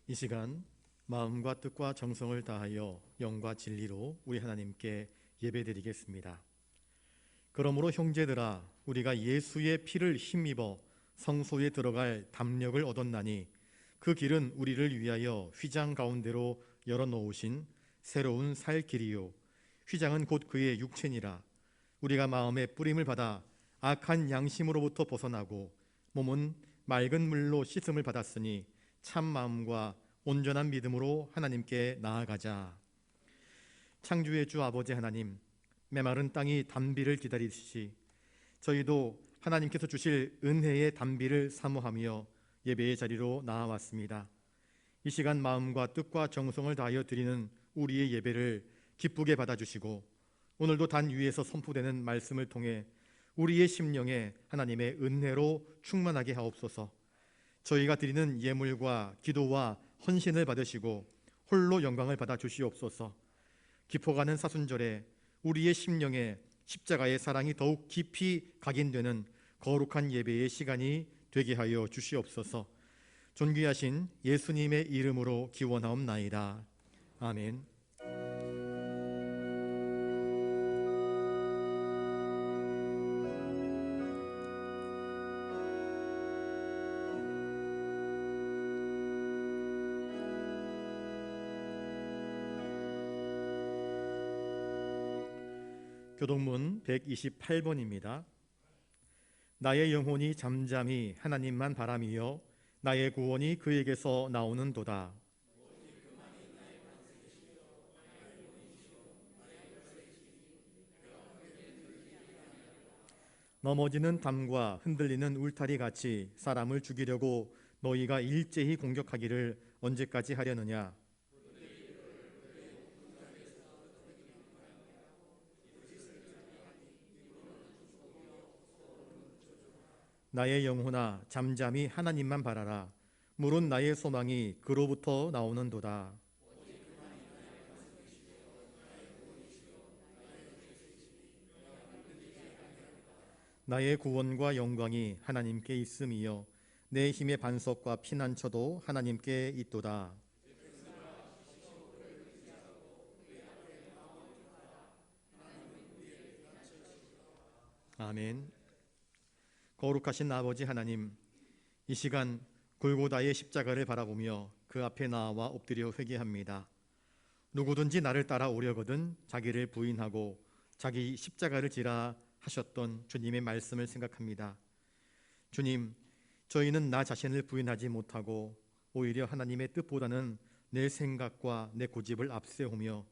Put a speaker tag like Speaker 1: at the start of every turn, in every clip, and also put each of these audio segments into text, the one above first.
Speaker 1: 이 시간 마음과 뜻과 정성을 다하여 영과 진리로 우리 하나님께 예배드리겠습니다. 그러므로 형제들아, 우리가 예수의 피를 힘입어 성소에 들어갈 담력을 얻었나니 그 길은 우리를 위하여 휘장 가운데로 열어놓으신 새로운 살 길이요, 휘장은 곧 그의 육체니라. 우리가 마음의 뿌림을 받아 악한 양심으로부터 벗어나고 몸은 맑은 물로 씻음을 받았으니 참 마음과 온전한 믿음으로 하나님께 나아가자. 창조의 주 아버지 하나님, 메마른 땅이 단비를 기다리듯이 저희도 하나님께서 주실 은혜의 단비를 사모하며 예배의 자리로 나아왔습니다. 이 시간 마음과 뜻과 정성을 다하여 드리는 우리의 예배를 기쁘게 받아주시고 오늘도 단 위에서 선포되는 말씀을 통해 우리의 심령에 하나님의 은혜로 충만하게 하옵소서. 저희가 드리는 예물과 기도와 헌신을 받으시고 홀로 영광을 받아 주시옵소서. 깊어가는 사순절에 우리의 심령에 십자가의 사랑이 더욱 깊이 각인되는 거룩한 예배의 시간이 되게 하여 주시옵소서. 존귀하신 예수님의 이름으로 기원하옵나이다. 아멘. 교동문 128번입니다. 나의 영혼이 잠잠히 하나님만 바라미어 나의 구원이 그에게서 나오는도다. 넘어지는 담과 흔들리는 울타리 같이 사람을 죽이려고 너희가 일제히 공격하기를 언제까지 하려느냐? 나의 영혼아 잠잠히 하나님만 바라라. 물은 나의 소망이 그로부터 나오는도다. 나의 구원과 영광이 하나님께 있음이요 내 힘의 반석과 피난처도 하나님께 있도다. 아멘. 거룩하신 아버지 하나님, 이 시간 골고다의 십자가를 바라보며 그 앞에 나와 엎드려 회개합니다. 누구든지 나를 따라오려거든 자기를 부인하고 자기 십자가를 지라 하셨던 주님의 말씀을 생각합니다. 주님, 저희는 나 자신을 부인하지 못하고 오히려 하나님의 뜻보다는 내 생각과 내 고집을 앞세우며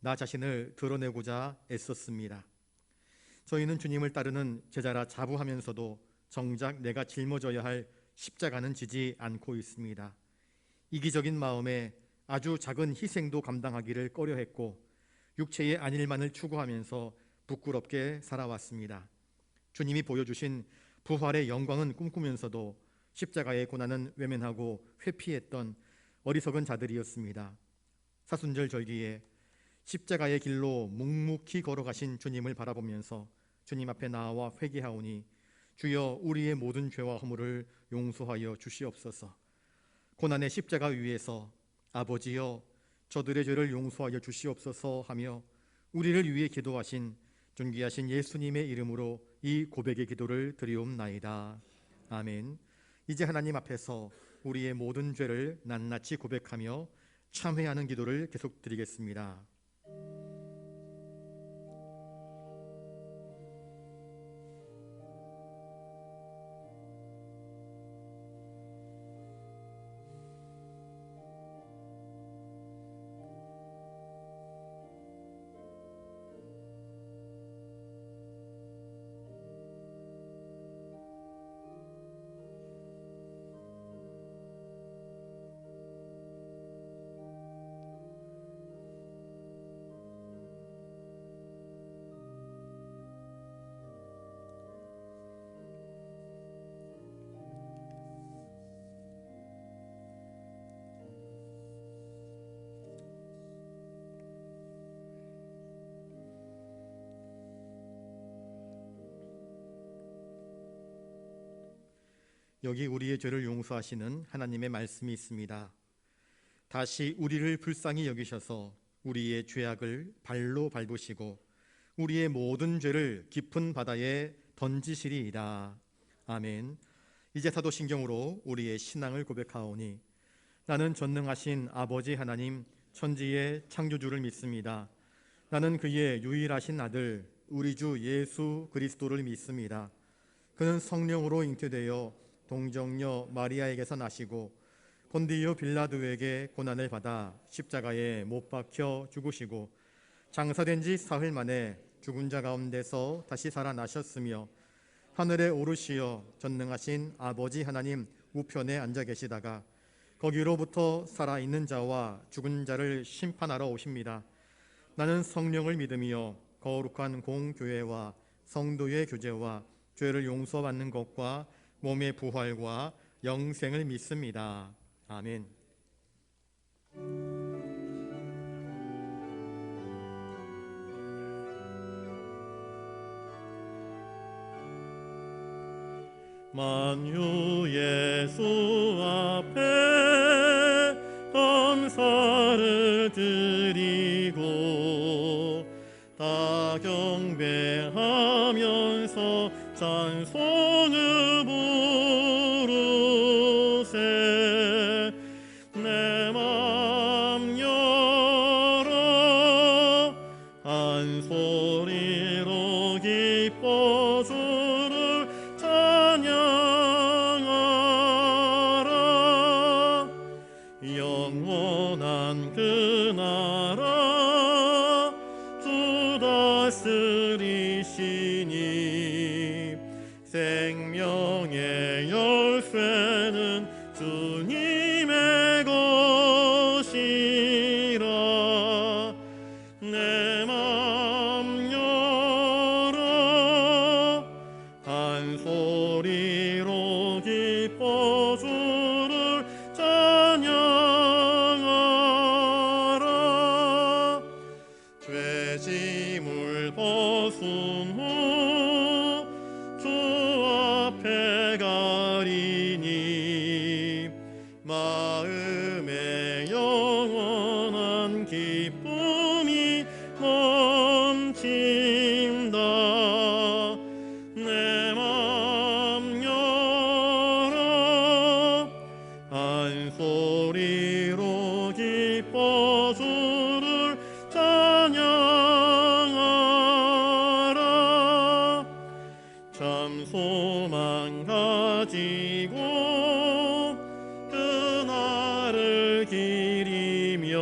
Speaker 1: 나 자신을 드러내고자 애썼습니다. 저희는 주님을 따르는 제자라 자부하면서도 정작 내가 짊어져야 할 십자가는 지지 않고 있습니다. 이기적인 마음에 아주 작은 희생도 감당하기를 꺼려했고 육체의 안일만을 추구하면서 부끄럽게 살아왔습니다. 주님이 보여주신 부활의 영광은 꿈꾸면서도 십자가의 고난은 외면하고 회피했던 어리석은 자들이었습니다. 사순절 절기에 십자가의 길로 묵묵히 걸어가신 주님을 바라보면서 주님 앞에 나와 회개하오니 주여 우리의 모든 죄와 허물을 용서하여 주시옵소서. 고난의 십자가 위에서 아버지여 저들의 죄를 용서하여 주시옵소서 하며 우리를 위해 기도하신 존귀하신 예수님의 이름으로 이 고백의 기도를 드리옵나이다. 아멘. 이제 하나님 앞에서 우리의 모든 죄를 낱낱이 고백하며 참회하는 기도를 계속 드리겠습니다. 여기 우리의 죄를 용서하시는 하나님의 말씀이 있습니다. 다시 우리를 불쌍히 여기셔서 우리의 죄악을 발로 밟으시고 우리의 모든 죄를 깊은 바다에 던지시리이다. 아멘. 이제 사도신경으로 우리의 신앙을 고백하오니 나는 전능하신 아버지 하나님 천지의 창조주를 믿습니다. 나는 그의 유일하신 아들 우리 주 예수 그리스도를 믿습니다. 그는 성령으로 잉태되어 동정녀 마리아에게서 나시고 본디오 빌라도에게 고난을 받아 십자가에 못 박혀 죽으시고 장사된 지 사흘 만에 죽은 자 가운데서 다시 살아나셨으며 하늘에 오르시어 전능하신 아버지 하나님 우편에 앉아 계시다가 거기로부터 살아있는 자와 죽은 자를 심판하러 오십니다. 나는 성령을 믿으며 거룩한 공교회와 성도의 교제와 죄를 용서받는 것과 몸의 부활과 영생을 믿습니다. 아멘. 만유 예수 앞에 감사를 드리고 다 경배하면서 찬송을 부르세. 내 맘 열어 한 소리로 기뻐 주를 찬양하라. 영원한 그 나라 주 다스리시니 생명의 열쇠는 주님의 것이라. 내 맘 열어 한 소리로 기뻐 주를 찬양하라. 죄짐을 벗은 후 주 앞에 가리니 마음에 영원한 기쁨이 넘친다. 내 맘 열어 한 소리로 기뻐 주를 찬양하라. 참 소망 가지고 그날을 기리며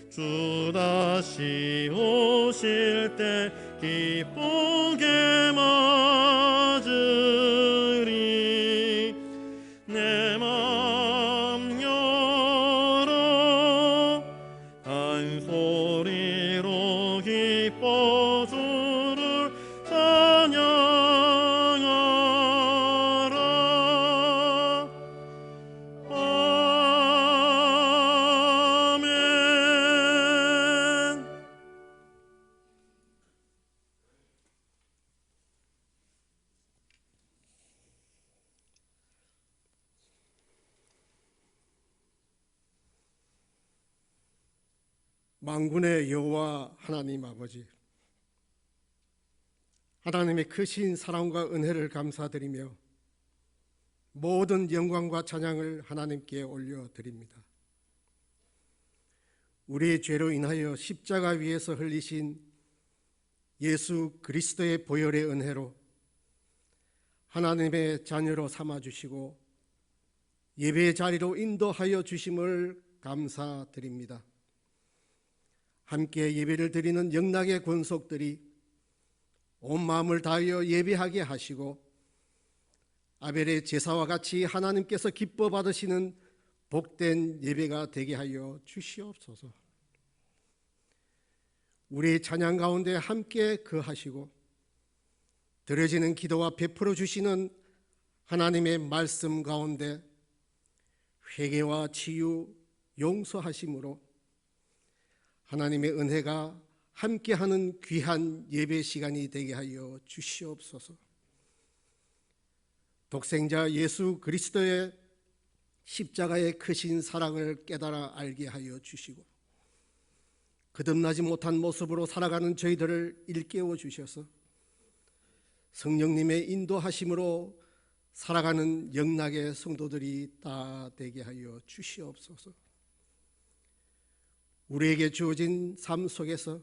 Speaker 1: 주 다시 오실 때 기쁘게 맞으리. 내 맘 열어 한 소리로 기뻐 주를 찬양하라. 아멘.
Speaker 2: 만군의 여호와 하나님 아버지, 하나님의 크신 사랑과 은혜를 감사드리며 모든 영광과 찬양을 하나님께 올려드립니다. 우리의 죄로 인하여 십자가 위에서 흘리신 예수 그리스도의 보혈의 은혜로 하나님의 자녀로 삼아주시고 예배의 자리로 인도하여 주심을 감사드립니다. 함께 예배를 드리는 영락의 권속들이 온 마음을 다하여 예배하게 하시고 아벨의 제사와 같이 하나님께서 기뻐 받으시는 복된 예배가 되게 하여 주시옵소서. 우리의 찬양 가운데 함께 거하시고 드려지는 기도와 베풀어 주시는 하나님의 말씀 가운데 회개와 치유, 용서하심으로 하나님의 은혜가 함께하는 귀한 예배 시간이 되게 하여 주시옵소서. 독생자 예수 그리스도의 십자가의 크신 사랑을 깨달아 알게 하여 주시고 거듭나지 못한 모습으로 살아가는 저희들을 일깨워 주셔서 성령님의 인도하심으로 살아가는 영락의 성도들이 다 되게 하여 주시옵소서. 우리에게 주어진 삶 속에서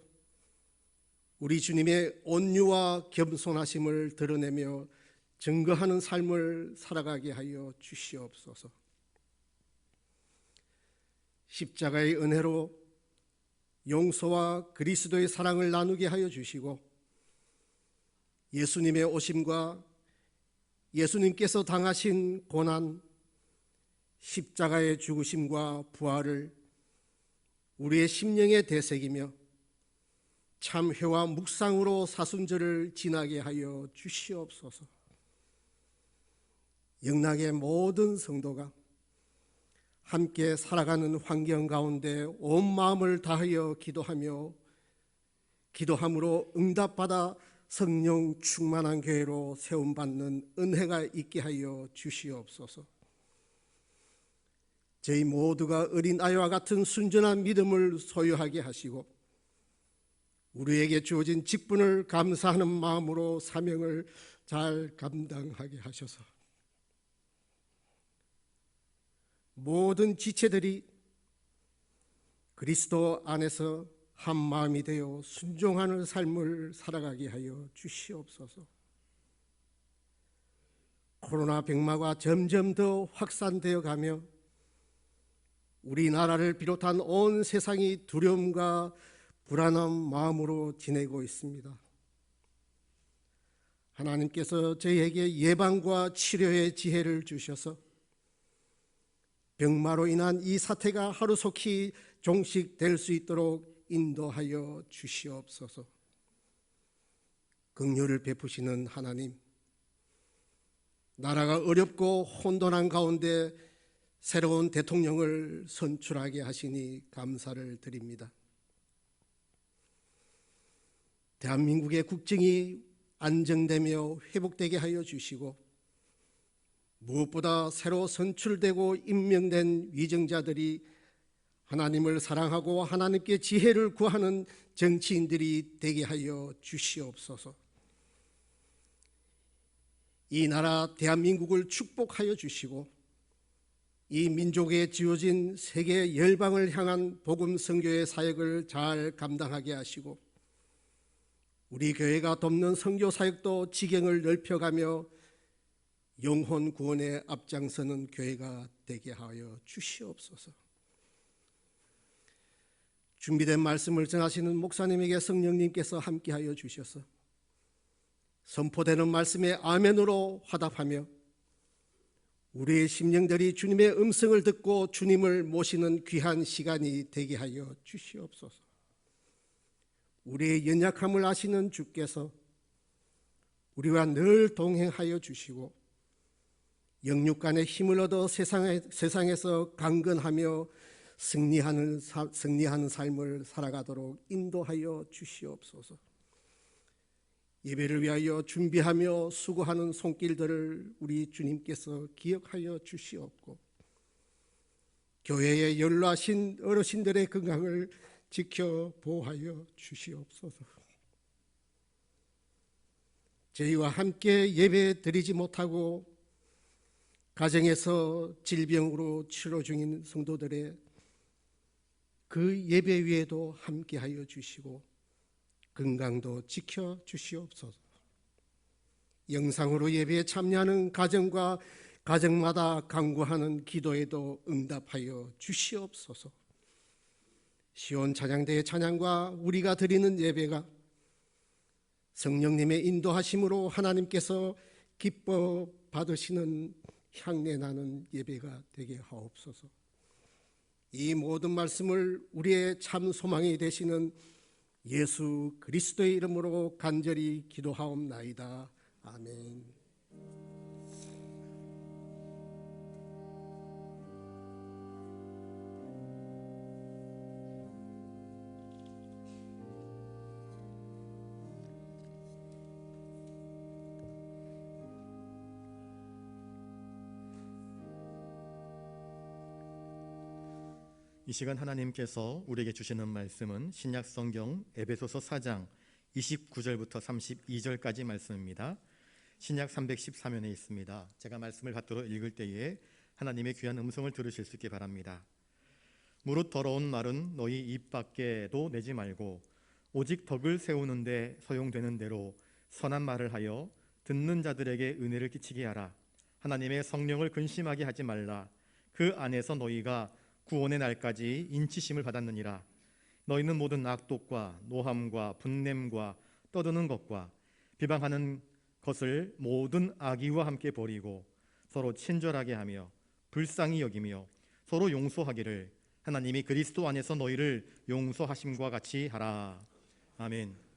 Speaker 2: 우리 주님의 온유와 겸손하심을 드러내며 증거하는 삶을 살아가게 하여 주시옵소서. 십자가의 은혜로 용서와 그리스도의 사랑을 나누게 하여 주시고 예수님의 오심과 예수님께서 당하신 고난, 십자가의 죽으심과 부활을 우리의 심령에 되새기며 참회와 묵상으로 사순절을 지나게 하여 주시옵소서. 영락의 모든 성도가 함께 살아가는 환경 가운데 온 마음을 다하여 기도함으로 응답받아 성령 충만한 교회로 세움받는 은혜가 있게 하여 주시옵소서. 저희 모두가 어린아이와 같은 순전한 믿음을 소유하게 하시고 우리에게 주어진 직분을 감사하는 마음으로 사명을 잘 감당하게 하셔서 모든 지체들이 그리스도 안에서 한 마음이 되어 순종하는 삶을 살아가게 하여 주시옵소서. 코로나 병마가 점점 더 확산되어 가며 우리나라를 비롯한 온 세상이 두려움과 불안한 마음으로 지내고 있습니다. 하나님께서 저희에게 예방과 치료의 지혜를 주셔서 병마로 인한 이 사태가 하루속히 종식될 수 있도록 인도하여 주시옵소서. 긍휼을 베푸시는 하나님, 나라가 어렵고 혼돈한 가운데 새로운 대통령을 선출하게 하시니 감사를 드립니다. 대한민국의 국정이 안정되며 회복되게 하여 주시고 무엇보다 새로 선출되고 임명된 위정자들이 하나님을 사랑하고 하나님께 지혜를 구하는 정치인들이 되게 하여 주시옵소서. 이 나라 대한민국을 축복하여 주시고 이 민족에 지어진 세계 열방을 향한 복음 선교의 사역을 잘 감당하게 하시고 우리 교회가 돕는 선교 사역도 지경을 넓혀가며 영혼 구원에 앞장서는 교회가 되게 하여 주시옵소서. 준비된 말씀을 전하시는 목사님에게 성령님께서 함께하여 주셔서 선포되는 말씀에 아멘으로 화답하며 우리의 심령들이 주님의 음성을 듣고 주님을 모시는 귀한 시간이 되게 하여 주시옵소서. 우리의 연약함을 아시는 주께서 우리와 늘 동행하여 주시고 영육간의 힘을 얻어 세상에서 강건하며 승리하는 삶을 살아가도록 인도하여 주시옵소서. 예배를 위하여 준비하며 수고하는 손길들을 우리 주님께서 기억하여 주시옵고 교회에 연로하신 어르신들의 건강을 지켜 보호하여 주시옵소서. 저희와 함께 예배 드리지 못하고 가정에서 질병으로 치료 중인 성도들의 그 예배 위에도 함께하여 주시고 건강도 지켜 주시옵소서. 영상으로 예배에 참여하는 가정과 가정마다 간구하는 기도에도 응답하여 주시옵소서. 시온 찬양대의 찬양과 우리가 드리는 예배가 성령님의 인도하심으로 하나님께서 기뻐 받으시는 향내 나는 예배가 되게 하옵소서. 이 모든 말씀을 우리의 참 소망이 되시는 예수 그리스도의 이름으로 간절히 기도하옵나이다. 아멘.
Speaker 1: 이 시간 하나님께서 우리에게 주시는 말씀은 신약 성경 에베소서 4장 29절부터 32절까지 말씀입니다. 신약 314면에 있습니다. 제가 말씀을 받들어 읽을 때에 하나님의 귀한 음성을 들으실 수 있게 바랍니다. 무릇 더러운 말은 너희 입 밖에도 내지 말고 오직 덕을 세우는 데 소용되는 대로 선한 말을 하여 듣는 자들에게 은혜를 끼치게 하라. 하나님의 성령을 근심하게 하지 말라. 그 안에서 너희가 구원의 날까지 인치심을 받았느니라. 너희는 모든 악독과 노함과 분냄과 떠드는 것과 비방하는 것을 모든 악의와 함께 버리고 서로 친절하게 하며 불쌍히 여기며 서로 용서하기를 하나님이 그리스도 안에서 너희를 용서하심과 같이 하라. 아멘.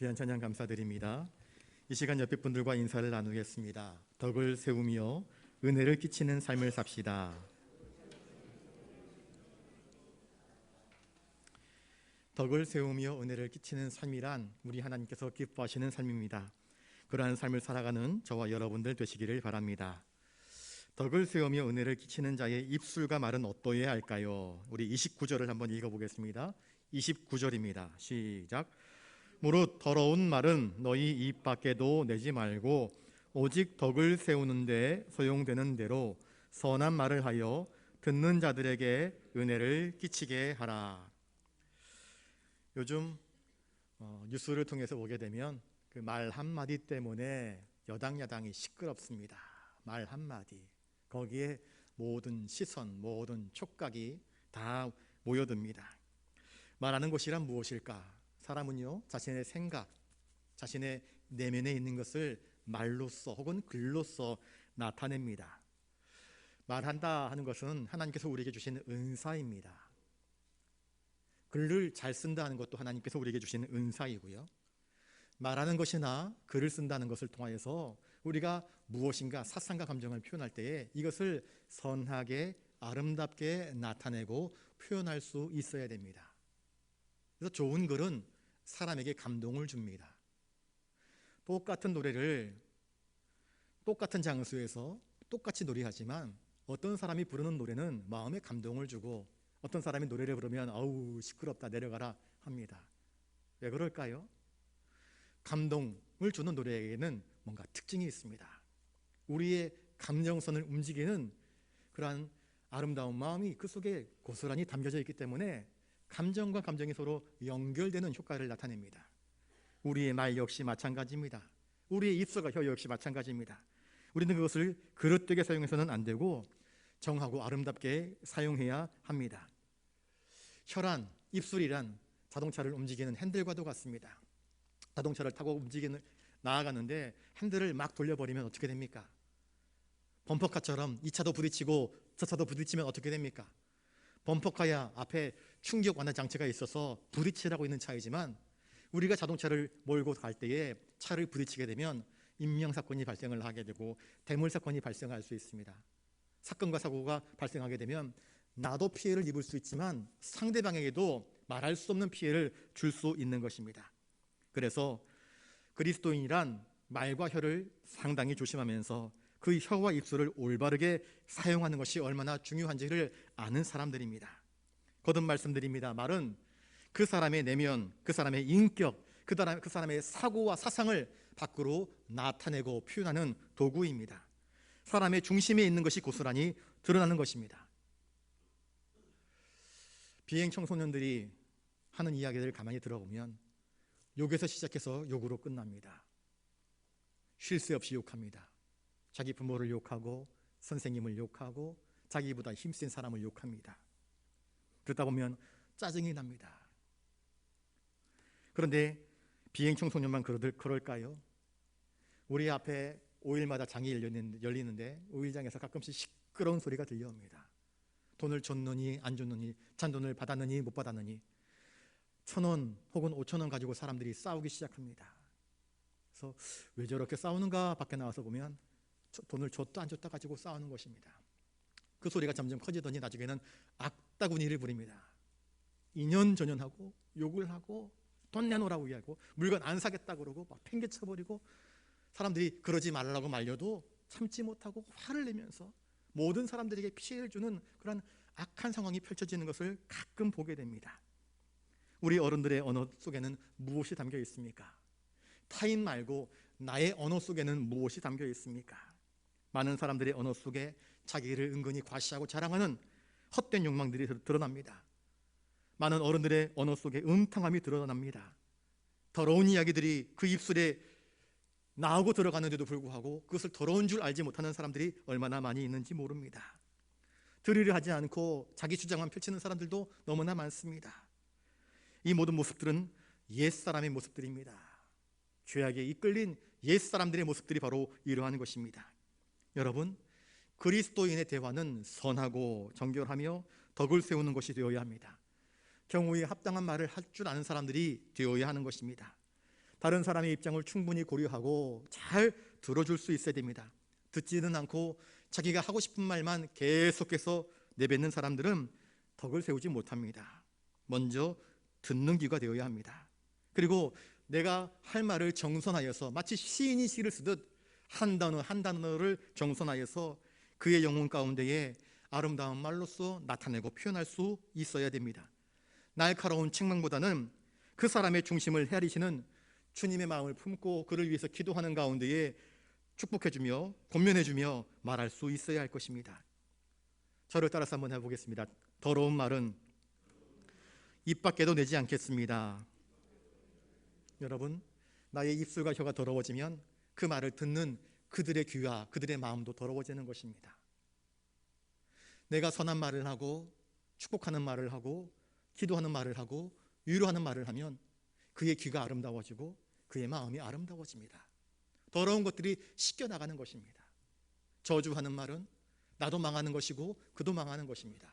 Speaker 1: 귀한 찬양 감사드립니다. 이 시간 옆에 분들과 인사를 나누겠습니다. 덕을 세우며 은혜를 끼치는 삶을 삽시다. 덕을 세우며 은혜를 끼치는 삶이란 우리 하나님께서 기뻐하시는 삶입니다. 그러한 삶을 살아가는 저와 여러분들 되시기를 바랍니다. 덕을 세우며 은혜를 끼치는 자의 입술과 말은 어떠해야 할까요? 우리 29절을 한번 읽어보겠습니다. 29절입니다. 시작. 무릇 더러운 말은 너희 입 밖에도 내지 말고 오직 덕을 세우는 데 소용되는 대로 선한 말을 하여 듣는 자들에게 은혜를 끼치게 하라. 요즘 뉴스를 통해서 보게 되면 그 말 한마디 때문에 여당 야당이 시끄럽습니다. 말 한마디 거기에 모든 시선, 모든 촉각이 다 모여듭니다. 말하는 것이란 무엇일까? 사람은요, 자신의 생각, 자신의 내면에 있는 것을 말로써 혹은 글로써 나타냅니다. 말한다 하는 것은 하나님께서 우리에게 주신 은사입니다. 글을 잘 쓴다는 것도 하나님께서 우리에게 주시는 은사이고요. 말하는 것이나 글을 쓴다는 것을 통하여서 우리가 무엇인가 사상과 감정을 표현할 때에 이것을 선하게 아름답게 나타내고 표현할 수 있어야 됩니다. 그래서 좋은 글은 사람에게 감동을 줍니다. 똑같은 노래를 똑같은 장소에서 똑같이 노래하지만 어떤 사람이 부르는 노래는 마음에 감동을 주고 어떤 사람이 노래를 부르면 아우 시끄럽다 내려가라 합니다. 왜 그럴까요? 감동을 주는 노래에는 뭔가 특징이 있습니다. 우리의 감정선을 움직이는 그러한 아름다운 마음이 그 속에 고스란히 담겨져 있기 때문에 감정과 감정이 서로 연결되는 효과를 나타냅니다. 우리의 말 역시 마찬가지입니다. 우리의 입술과 혀 역시 마찬가지입니다. 우리는 그것을 그릇되게 사용해서는 안 되고 정하고 아름답게 사용해야 합니다. 혀란, 입술이란 자동차를 움직이는 핸들과도 같습니다. 자동차를 타고 나아가는데 핸들을 막 돌려버리면 어떻게 됩니까? 범퍼카처럼 이 차도 부딪히고 저 차도 부딪히면 어떻게 됩니까? 범퍼카야 앞에 충격 완화 장치가 있어서 부딪히라고 있는 차이지만 우리가 자동차를 몰고 갈 때에 차를 부딪히게 되면 인명사건이 발생을 하게 되고 대물사건이 발생할 수 있습니다. 사건과 사고가 발생하게 되면 나도 피해를 입을 수 있지만 상대방에게도 말할 수 없는 피해를 줄 수 있는 것입니다. 그래서 그리스도인이란 말과 혀를 상당히 조심하면서 그 혀와 입술을 올바르게 사용하는 것이 얼마나 중요한지를 아는 사람들입니다. 거듭 말씀드립니다. 말은 그 사람의 내면, 그 사람의 인격, 그 사람의 사고와 사상을 밖으로 나타내고 표현하는 도구입니다. 사람의 중심에 있는 것이 고스란히 드러나는 것입니다. 비행 청소년들이 하는 이야기들을 가만히 들어보면 욕에서 시작해서 욕으로 끝납니다. 쉴 새 없이 욕합니다. 자기 부모를 욕하고 선생님을 욕하고 자기보다 힘센 사람을 욕합니다. 그러다 보면 짜증이 납니다. 그런데 비행 청소년만 그럴까요? 우리 앞에 5일마다 장이 열리는데 5일장에서 가끔씩 시끄러운 소리가 들려옵니다. 돈을 줬느니 안 줬느니, 잔돈을 받았느니 못 받았느니, 1,000원 혹은 5,000원 가지고 사람들이 싸우기 시작합니다. 그래서 왜 저렇게 싸우는가 밖에 나와서 보면 돈을 줬다 안 줬다 가지고 싸우는 것입니다. 그 소리가 점점 커지더니 나중에는 악다구니를 부립니다. 이년저년하고 욕을 하고 돈 내놓으라고 이야기하고 물건 안 사겠다 그러고 막 팽개쳐버리고, 사람들이 그러지 말라고 말려도 참지 못하고 화를 내면서 모든 사람들에게 피해를 주는 그런 악한 상황이 펼쳐지는 것을 가끔 보게 됩니다. 우리 어른들의 언어 속에는 무엇이 담겨 있습니까? 타인 말고 나의 언어 속에는 무엇이 담겨 있습니까? 많은 사람들의 언어 속에 자기를 은근히 과시하고 자랑하는 헛된 욕망들이 드러납니다. 많은 어른들의 언어 속에 음탕함이 드러납니다. 더러운 이야기들이 그 입술에 나오고 들어가는데도 불구하고 그것을 더러운 줄 알지 못하는 사람들이 얼마나 많이 있는지 모릅니다. 들으려 하지 않고 자기 주장만 펼치는 사람들도 너무나 많습니다. 이 모든 모습들은 옛사람의 모습들입니다. 죄악에 이끌린 옛사람들의 모습들이 바로 이러한 것입니다. 여러분, 그리스도인의 대화는 선하고 정결하며 덕을 세우는 것이 되어야 합니다. 경우에 합당한 말을 할 줄 아는 사람들이 되어야 하는 것입니다. 다른 사람의 입장을 충분히 고려하고 잘 들어줄 수 있어야 됩니다. 듣지는 않고 자기가 하고 싶은 말만 계속해서 내뱉는 사람들은 덕을 세우지 못합니다. 먼저 듣는 귀가 되어야 합니다. 그리고 내가 할 말을 정선하여서 마치 시인이 시를 쓰듯 한 단어 한 단어를 정선하여서 그의 영혼 가운데에 아름다운 말로써 나타내고 표현할 수 있어야 됩니다. 날카로운 책망보다는 그 사람의 중심을 헤아리시는 주님의 마음을 품고 그를 위해서 기도하는 가운데에 축복해주며 권면해주며 말할 수 있어야 할 것입니다. 저를 따라서 한번 해보겠습니다. 더러운 말은 입 밖에도 내지 않겠습니다. 여러분, 나의 입술과 혀가 더러워지면 그 말을 듣는 그들의 귀와 그들의 마음도 더러워지는 것입니다. 내가 선한 말을 하고 축복하는 말을 하고 기도하는 말을 하고 위로하는 말을 하면 그의 귀가 아름다워지고 그의 마음이 아름다워집니다. 더러운 것들이 씻겨나가는 것입니다. 저주하는 말은 나도 망하는 것이고 그도 망하는 것입니다.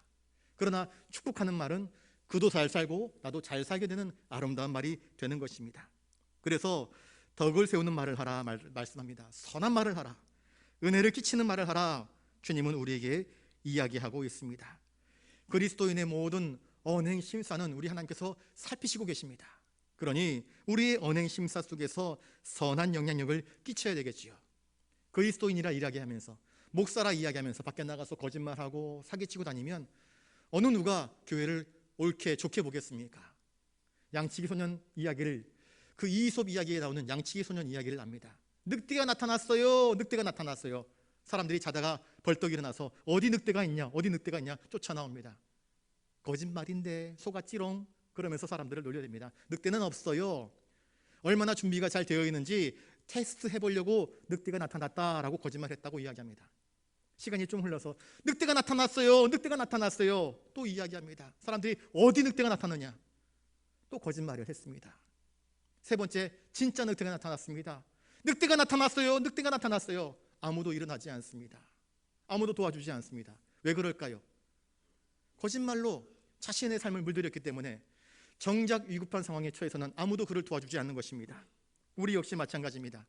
Speaker 1: 그러나 축복하는 말은 그도 잘 살고 나도 잘 살게 되는 아름다운 말이 되는 것입니다. 그래서 덕을 세우는 말을 하라 말씀합니다. 선한 말을 하라, 은혜를 끼치는 말을 하라. 주님은 우리에게 이야기하고 있습니다. 그리스도인의 모든 언행 심사는 우리 하나님께서 살피시고 계십니다. 그러니 우리의 언행 심사 속에서 선한 영향력을 끼쳐야 되겠지요. 그리스도인이라 이야기하면서, 목사라 이야기하면서 밖에 나가서 거짓말하고 사기치고 다니면 어느 누가 교회를 옳게 좋게 보겠습니까? 양치기 소년 이야기를, 그 이솝 이야기에 나오는 양치기 소년 이야기를 압니다. 늑대가 나타났어요. 늑대가 나타났어요. 사람들이 자다가 벌떡 일어나서 어디 늑대가 있냐, 어디 늑대가 있냐 쫓아나옵니다. 거짓말인데 속았지롱 그러면서 사람들을 놀려댑니다. 늑대는 없어요. 얼마나 준비가 잘 되어 있는지 테스트 해보려고 늑대가 나타났다라고 거짓말했다고 이야기합니다. 시간이 좀 흘러서 늑대가 나타났어요. 늑대가 나타났어요. 또 이야기합니다. 사람들이 어디 늑대가 나타나냐, 또 거짓말을 했습니다. 세 번째, 진짜 늑대가 나타났습니다. 늑대가 나타났어요. 늑대가 나타났어요. 아무도 일어나지 않습니다. 아무도 도와주지 않습니다. 왜 그럴까요? 거짓말로 자신의 삶을 물들였기 때문에 정작 위급한 상황에 처해서는 아무도 그를 도와주지 않는 것입니다. 우리 역시 마찬가지입니다.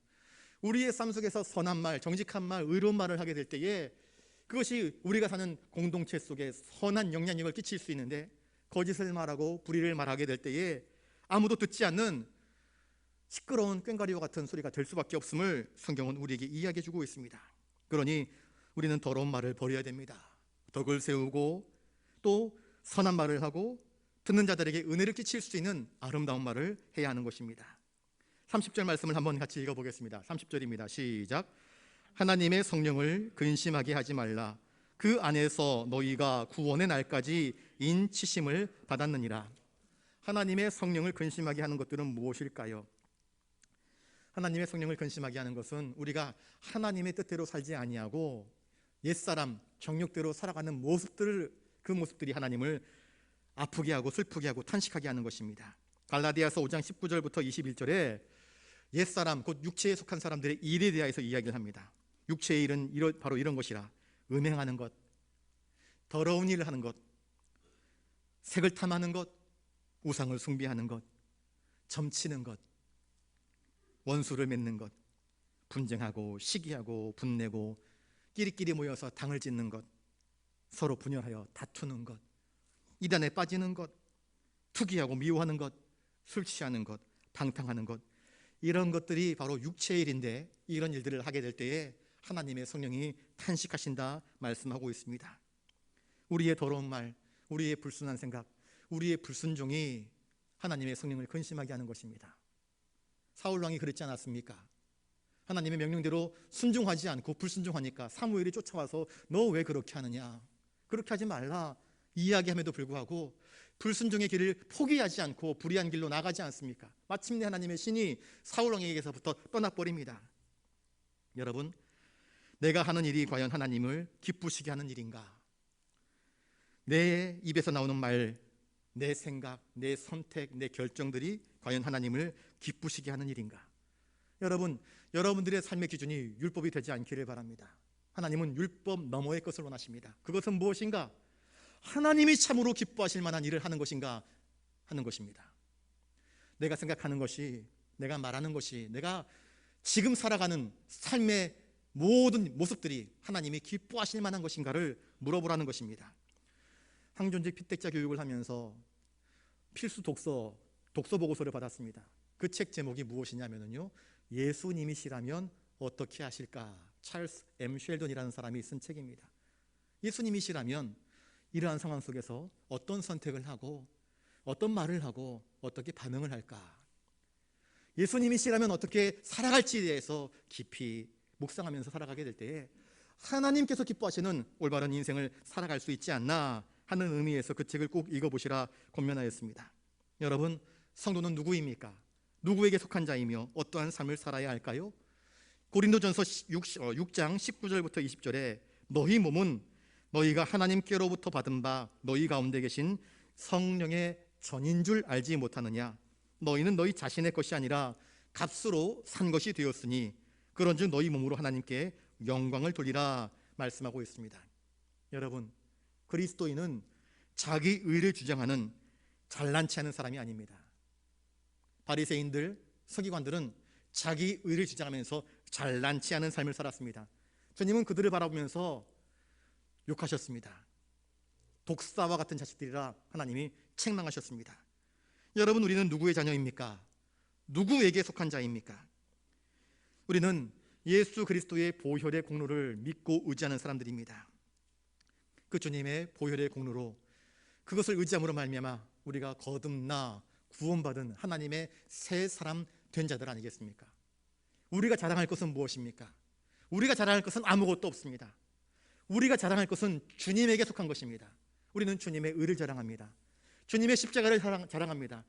Speaker 1: 우리의 삶 속에서 선한 말, 정직한 말, 의로운 말을 하게 될 때에 그것이 우리가 사는 공동체 속에 선한 영향력을 끼칠 수 있는데, 거짓을 말하고 불의를 말하게 될 때에 아무도 듣지 않는 시끄러운 꽹과리와 같은 소리가 될 수밖에 없음을 성경은 우리에게 이야기해 주고 있습니다. 그러니 우리는 더러운 말을 버려야 됩니다. 덕을 세우고 또 선한 말을 하고 듣는 자들에게 은혜를 끼칠 수 있는 아름다운 말을 해야 하는 것입니다. 30절 말씀을 한번 같이 읽어보겠습니다. 30절입니다. 시작. 하나님의 성령을 근심하게 하지 말라. 그 안에서 너희가 구원의 날까지 인치심을 받았느니라. 하나님의 성령을 근심하게 하는 것들은 무엇일까요? 하나님의 성령을 근심하게 하는 것은 우리가 하나님의 뜻대로 살지 아니하고 옛사람 정욕대로 살아가는 모습들을, 그 모습들이 하나님을 아프게 하고 슬프게 하고 탄식하게 하는 것입니다. 갈라디아서 5장 19절부터 21절에 옛사람, 곧 육체에 속한 사람들의 일에 대해서 이야기를 합니다. 육체의 일은 바로 이런 것이라. 음행하는 것, 더러운 일을 하는 것, 색을 탐하는 것, 우상을 숭배하는 것, 점치는 것, 원수를 맺는 것, 분쟁하고 시기하고 분내고 끼리끼리 모여서 당을 짓는 것, 서로 분열하여 다투는 것, 이단에 빠지는 것, 투기하고 미워하는 것, 술 취하는 것, 방탕하는 것, 이런 것들이 바로 육체의 일인데, 이런 일들을 하게 될 때에 하나님의 성령이 탄식하신다 말씀하고 있습니다. 우리의 더러운 말, 우리의 불순한 생각, 우리의 불순종이 하나님의 성령을 근심하게 하는 것입니다. 사울왕이 그랬지 않았습니까? 하나님의 명령대로 순종하지 않고 불순종하니까 사무엘이 쫓아와서 너 왜 그렇게 하느냐, 그렇게 하지 말라 이야기함에도 불구하고 불순종의 길을 포기하지 않고 불의한 길로 나가지 않습니까? 마침내 하나님의 신이 사울왕에게서부터 떠나버립니다. 여러분, 내가 하는 일이 과연 하나님을 기쁘시게 하는 일인가? 내 입에서 나오는 말, 내 생각, 내 선택, 내 결정들이 과연 하나님을 기쁘시게 하는 일인가? 여러분, 여러분들의 삶의 기준이 율법이 되지 않기를 바랍니다. 하나님은 율법 너머의 것을 원하십니다. 그것은 무엇인가? 하나님이 참으로 기뻐하실 만한 일을 하는 것인가 하는 것입니다. 내가 생각하는 것이, 내가 말하는 것이, 내가 지금 살아가는 삶의 모든 모습들이 하나님이 기뻐하실 만한 것인가를 물어보라는 것입니다. 항존직 피택자 교육을 하면서 필수 독서 보고서를 받았습니다. 그 책 제목이 무엇이냐면요, 예수님이시라면 어떻게 하실까? 찰스 M. 쉘던이라는 사람이 쓴 책입니다. 예수님이시라면 이러한 상황 속에서 어떤 선택을 하고 어떤 말을 하고 어떻게 반응을 할까? 예수님이시라면 어떻게 살아갈지에 대해서 깊이 묵상하면서 살아가게 될 때에 하나님께서 기뻐하시는 올바른 인생을 살아갈 수 있지 않나 하는 의미에서 그 책을 꼭 읽어보시라 권면하였습니다. 여러분, 성도는 누구입니까? 누구에게 속한 자이며 어떠한 삶을 살아야 할까요? 고린도전서 6장 19절부터 20절에 너희 몸은 너희가 하나님께로부터 받은 바 너희 가운데 계신 성령의 전인 줄 알지 못하느냐? 너희는 너희 자신의 것이 아니라 값으로 산 것이 되었으니 그런즉 너희 몸으로 하나님께 영광을 돌리라 말씀하고 있습니다. 여러분, 그리스도인은 자기 의를 주장하는 잘난 체하는 사람이 아닙니다. 바리새인들, 서기관들은 자기 의를 주장하면서 잘난 체하는 삶을 살았습니다. 주님은 그들을 바라보면서 욕하셨습니다. 독사와 같은 자식들이라 하나님이 책망하셨습니다. 여러분, 우리는 누구의 자녀입니까? 누구에게 속한 자입니까? 우리는 예수 그리스도의 보혈의 공로를 믿고 의지하는 사람들입니다. 그 주님의 보혈의 공로로, 그것을 의지함으로 말미암아 우리가 거듭나 구원받은 하나님의 새 사람 된 자들 아니겠습니까? 우리가 자랑할 것은 무엇입니까? 우리가 자랑할 것은 아무것도 없습니다. 우리가 자랑할 것은 주님에게 속한 것입니다. 우리는 주님의 의를 자랑합니다. 주님의 십자가를 자랑합니다.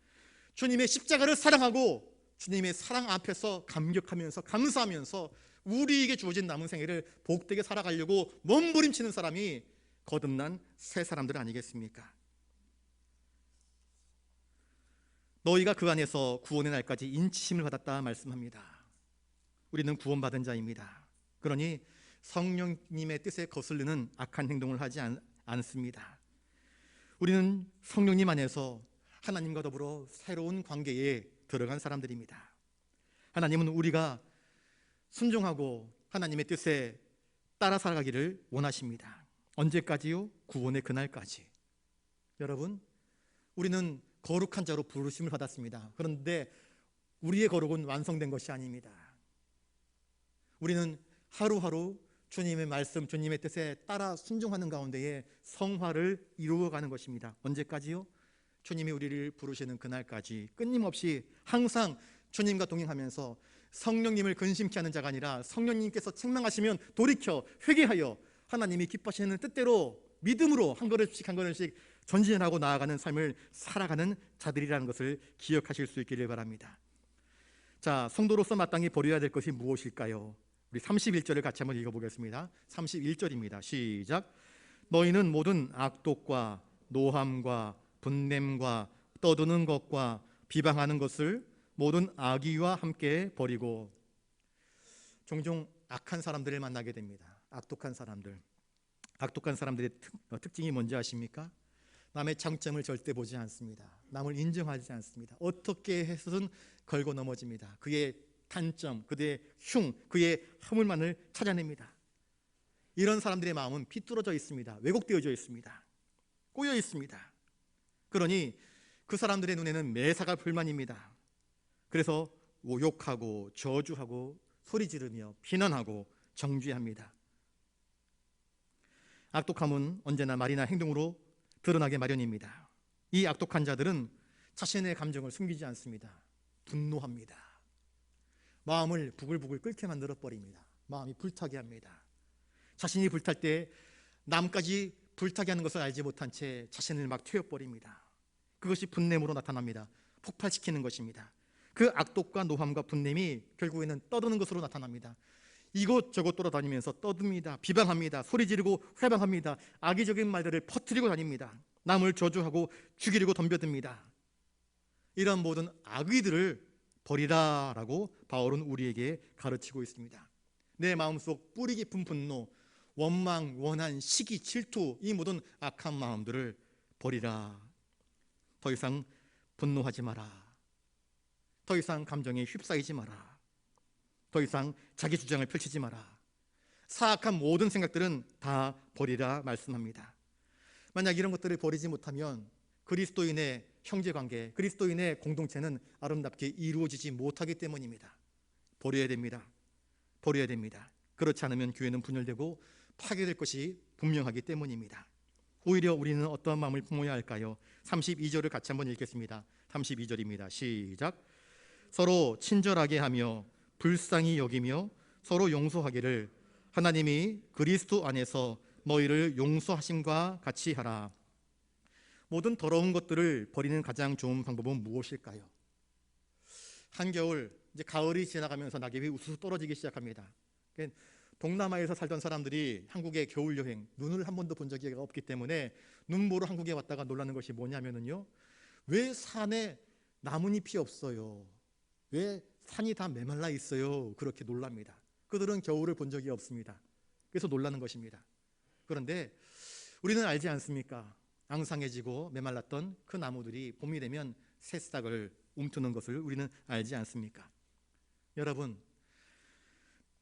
Speaker 1: 주님의 십자가를 사랑하고 주님의 사랑 앞에서 감격하면서 감사하면서 우리에게 주어진 남은 생애를 복되게 살아가려고 몸부림치는 사람이 거듭난 새 사람들 아니겠습니까? 너희가 그 안에서 구원의 날까지 인치심을 받았다 말씀합니다. 우리는 구원받은 자입니다. 그러니 성령님의 뜻에 거슬리는 악한 행동을 하지 않습니다. 우리는 성령님 안에서 하나님과 더불어 새로운 관계에 들어간 사람들입니다. 하나님은 우리가 순종하고 하나님의 뜻에 따라 살아가기를 원하십니다. 언제까지요? 구원의 그날까지. 여러분, 우리는 거룩한 자로 부르심을 받았습니다. 그런데 우리의 거룩은 완성된 것이 아닙니다. 우리는 하루하루 주님의 말씀, 주님의 뜻에 따라 순종하는 가운데에 성화를 이루어가는 것입니다. 언제까지요? 주님이 우리를 부르시는 그날까지 끊임없이 항상 주님과 동행하면서 성령님을 근심케 하는 자가 아니라 성령님께서 책망하시면 돌이켜 회개하여 하나님이 기뻐하시는 뜻대로 믿음으로 한 걸음씩 한 걸음씩 전진하고 나아가는 삶을 살아가는 자들이라는 것을 기억하실 수 있기를 바랍니다. 자, 성도로서 마땅히 버려야 될 것이 무엇일까요? 우리 31절을 같이 한번 읽어보겠습니다. 31절입니다. 시작. 너희는 모든 악독과 노함과 분냄과 떠드는 것과 비방하는 것을 모든 악의와 함께 버리고. 종종 악한 사람들을 만나게 됩니다. 악독한 사람들. 악독한 사람들의 특징이 뭔지 아십니까? 남의 장점을 절대 보지 않습니다. 남을 인정하지 않습니다. 어떻게 해서든 걸고 넘어집니다. 그의 단점, 그의 흉, 그의 허물만을 찾아냅니다. 이런 사람들의 마음은 비뚤어져 있습니다. 왜곡되어져 있습니다. 꼬여 있습니다. 그러니 그 사람들의 눈에는 매사가 불만입니다. 그래서 욕하고 저주하고 소리 지르며 비난하고 정죄합니다. 악독함은 언제나 말이나 행동으로 드러나게 마련입니다. 이 악독한 자들은 자신의 감정을 숨기지 않습니다. 분노합니다. 마음을 부글부글 끓게 만들어 버립니다. 마음이 불타게 합니다. 자신이 불탈 때 남까지 불타게 하는 것을 알지 못한 채 자신을 막 태워버립니다. 그것이 분냄으로 나타납니다. 폭발시키는 것입니다. 그 악독과 노함과 분냄이 결국에는 떠드는 것으로 나타납니다. 이곳저곳 돌아다니면서 떠듭니다. 비방합니다. 소리 지르고 회방합니다. 악의적인 말들을 퍼뜨리고 다닙니다. 남을 저주하고 죽이려고 덤벼듭니다. 이런 모든 악의들을 버리라라고 바울은 우리에게 가르치고 있습니다. 내 마음속 뿌리 깊은 분노, 원망, 원한, 시기, 질투, 이 모든 악한 마음들을 버리라. 더 이상 분노하지 마라. 더 이상 감정에 휩싸이지 마라. 더 이상 자기 주장을 펼치지 마라. 사악한 모든 생각들은 다 버리라 말씀합니다. 만약 이런 것들을 버리지 못하면 그리스도인의 형제관계, 그리스도인의 공동체는 아름답게 이루어지지 못하기 때문입니다. 버려야 됩니다. 버려야 됩니다. 그렇지 않으면 교회는 분열되고 파괴될 것이 분명하기 때문입니다. 오히려 우리는 어떠한 마음을 품어야 할까요? 32절을 같이 한번 읽겠습니다. 32절입니다. 시작. 서로 친절하게 하며 불쌍히 여기며 서로 용서하기를 하나님이 그리스도 안에서 너희를 용서하심과 같이 하라. 모든 더러운 것들을 버리는 가장 좋은 방법은 무엇일까요? 한겨울, 이제 가을이 지나가면서 낙엽이 우수수 떨어지기 시작합니다. 동남아에서 살던 사람들이 한국의 겨울 여행, 눈을 한 번도 본 적이 없기 때문에 눈 보러 한국에 왔다가 놀라는 것이 뭐냐면요, 왜 산에 나뭇잎이 없어요? 왜 산이 다 메말라 있어요? 그렇게 놀랍니다. 그들은 겨울을 본 적이 없습니다. 그래서 놀라는 것입니다. 그런데 우리는 알지 않습니까? 앙상해지고 메말랐던 그 나무들이 봄이 되면 새싹을 움트는 것을 우리는 알지 않습니까? 여러분,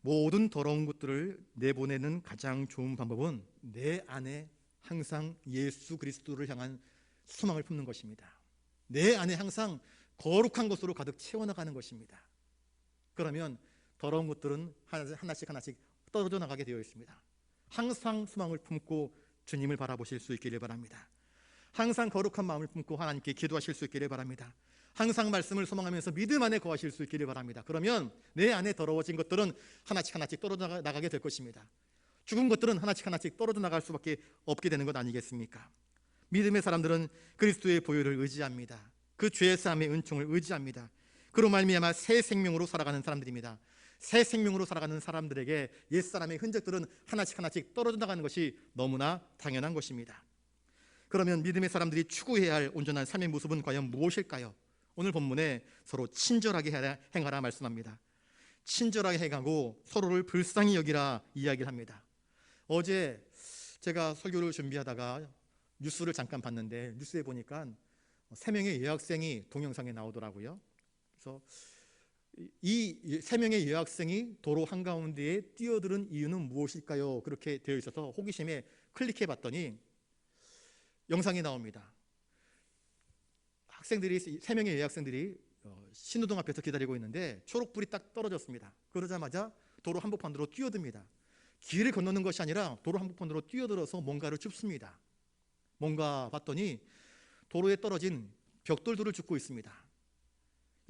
Speaker 1: 모든 더러운 것들을 내보내는 가장 좋은 방법은 내 안에 항상 예수 그리스도를 향한 소망을 품는 것입니다. 내 안에 항상 거룩한 것으로 가득 채워나가는 것입니다. 그러면 더러운 것들은 하나씩 떨어져 나가게 되어 있습니다. 항상 소망을 품고 주님을 바라보실 수 있기를 바랍니다. 항상 거룩한 마음을 품고 하나님께 기도하실 수 있기를 바랍니다. 항상 말씀을 소망하면서 믿음 안에 거하실 수 있기를 바랍니다. 그러면 내 안에 더러워진 것들은 하나씩 떨어져 나가게 될 것입니다. 죽은 것들은 하나씩 떨어져 나갈 수밖에 없게 되는 것 아니겠습니까? 믿음의 사람들은 그리스도의 보혈을 의지합니다. 그 죄 사함의 은총을 의지합니다. 그로 말미암아 새 생명으로 살아가는 사람들입니다. 새 생명으로 살아가는 사람들에게 옛사람의 흔적들은 하나씩 떨어져 나가는 것이 너무나 당연한 것입니다. 그러면 믿음의 사람들이 추구해야 할 온전한 삶의 모습은 과연 무엇일까요? 오늘 본문에 서로 친절하게 행하라 말씀합니다. 친절하게 행하고 서로를 불쌍히 여기라 이야기를 합니다. 어제 제가 설교를 준비하다가 뉴스를 잠깐 봤는데 뉴스에 보니까 3명의 여학생이 동영상에 나오더라고요. 그래서 이 3명의 여학생이 도로 한가운데에 뛰어드는 이유는 무엇일까요? 그렇게 되어 있어서 호기심에 클릭해 봤더니 영상이 나옵니다. 3명의 여학생들이 신호등 앞에서 기다리고 있는데 초록불이 딱 떨어졌습니다. 그러자마자 도로 한복판으로 뛰어듭니다. 길을 건너는 것이 아니라 도로 한복판으로 뛰어들어서 뭔가를 줍습니다. 뭔가 봤더니 도로에 떨어진 벽돌들을 줍고 있습니다.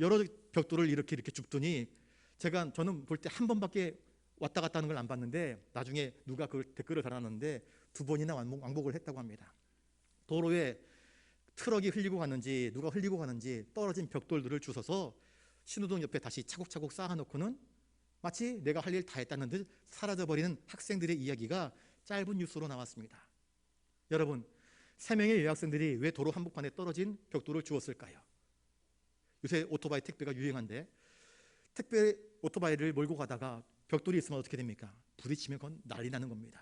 Speaker 1: 여러 벽돌을 이렇게 줍더니 저는 볼 때 한 번밖에 왔다 갔다 하는 걸 안 봤는데 나중에 누가 그 댓글을 달았는데 2번이나 왕복을 했다고 합니다. 도로에 트럭이 흘리고 가는지 누가 흘리고 가는지 떨어진 벽돌들을 주워서 신호등 옆에 다시 차곡차곡 쌓아놓고는 마치 내가 할 일 다 했다는 듯 사라져버리는 학생들의 이야기가 짧은 뉴스로 나왔습니다. 여러분, 3명의 여학생들이 왜 도로 한복판에 떨어진 벽돌을 주웠을까요? 요새 오토바이 택배가 유행한데 택배 오토바이를 몰고 가다가 벽돌이 있으면 어떻게 됩니까? 부딪히면 그건 난리 나는 겁니다.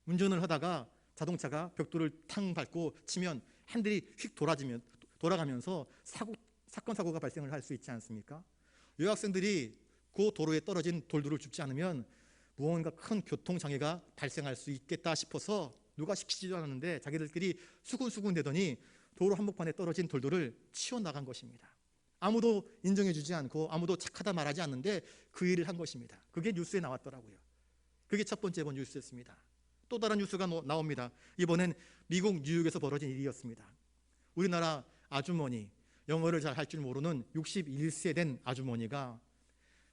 Speaker 1: 운전을 하다가 자동차가 벽돌을 탕 밟고 치면 핸들이 휙 돌아가면서 사건 사고가 발생을 할 수 있지 않습니까? 여학생들이 그 도로에 떨어진 돌들을 줍지 않으면 무언가 큰 교통장애가 발생할 수 있겠다 싶어서 누가 시키지도 않았는데 자기들끼리 수군수군 대더니 도로 한복판에 떨어진 돌들을 치워나간 것입니다. 아무도 인정해주지 않고 아무도 착하다 말하지 않는데 그 일을 한 것입니다. 그게 뉴스에 나왔더라고요. 그게 첫 번째 본 뉴스였습니다. 또 다른 뉴스가 나옵니다. 이번엔 미국 뉴욕에서 벌어진 일이었습니다. 우리나라 아주머니, 영어를 잘 할 줄 모르는 61세 된 아주머니가